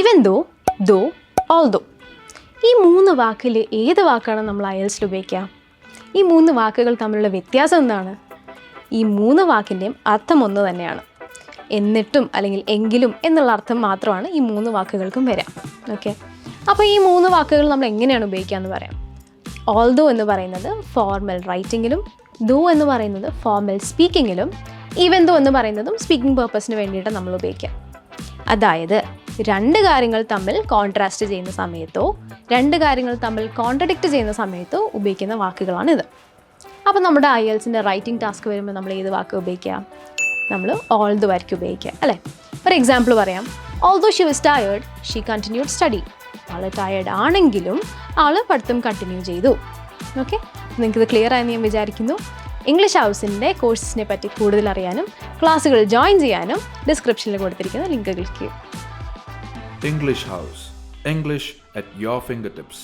Even though, although. ഈ 3 വാക്കിൽ ഏത് വാക്കാണ് നമ്മൾ IELTSൽ ഉപയോഗിക്കുക? ഈ 3 വാക്കുകൾ തമ്മിലുള്ള വ്യത്യാസം എന്താണ്? ഈ 3 വാക്കിൻ്റെയും അർത്ഥം ഒന്ന് തന്നെയാണ്. എന്നിട്ടും അല്ലെങ്കിൽ എങ്കിലും എന്നുള്ള അർത്ഥം മാത്രമാണ് ഈ 3 വാക്കുകൾക്കും വരാം. ഓക്കെ, അപ്പോൾ ഈ 3 വാക്കുകൾ നമ്മൾ എങ്ങനെയാണ് ഉപയോഗിക്കുക എന്ന് പറയാം. ഓൾദോ എന്ന് പറയുന്നത് ഫോർമൽ റൈറ്റിങ്ങിലും, ദോ എന്ന് പറയുന്നത് ഫോർമൽ സ്പീക്കിങ്ങിലും, ഈവൻ ദോ എന്ന് പറയുന്നതും സ്പീക്കിംഗ് പേർപ്പസിന് വേണ്ടിയിട്ട് നമ്മൾ ഉപയോഗിക്കാം. അതായത് 2 കാര്യങ്ങൾ തമ്മിൽ കോൺട്രാസ്റ്റ് ചെയ്യുന്ന സമയത്തോ 2 കാര്യങ്ങൾ തമ്മിൽ കോൺട്രഡിക്റ്റ് ചെയ്യുന്ന സമയത്തോ ഉപയോഗിക്കുന്ന വാക്കുകളാണിത്. അപ്പോൾ നമ്മുടെ IELTSൻ്റെ റൈറ്റിംഗ് ടാസ്ക് വരുമ്പോൾ നമ്മൾ ഏത് വാക്ക് ഉപയോഗിക്കുക? നമ്മൾ ഓൾദോ ആയിരിക്കും ഉപയോഗിക്കുക, അല്ലേ? ഒരു എക്സാമ്പിൾ പറയാം. Although she was tired she continued study. All tired ആണെങ്കിലും ആൾ പഠിത്തം കണ്ടിന്യൂ ചെയ്തു. ഓക്കെ, നിങ്ങൾക്കിത് ക്ലിയർ ആയെന്ന് ഞാൻ വിചാരിക്കുന്നു. ഇംഗ്ലീഷ് ഹൗസിൻ്റെ കോഴ്സസിനെ പറ്റി കൂടുതൽ അറിയാനും ക്ലാസ്സുകൾ ജോയിൻ ചെയ്യാനും ഡിസ്ക്രിപ്ഷനിൽ കൊടുത്തിരിക്കുന്ന ലിങ്ക് ക്ലിക്ക് ചെയ്യും. English House. English at your fingertips.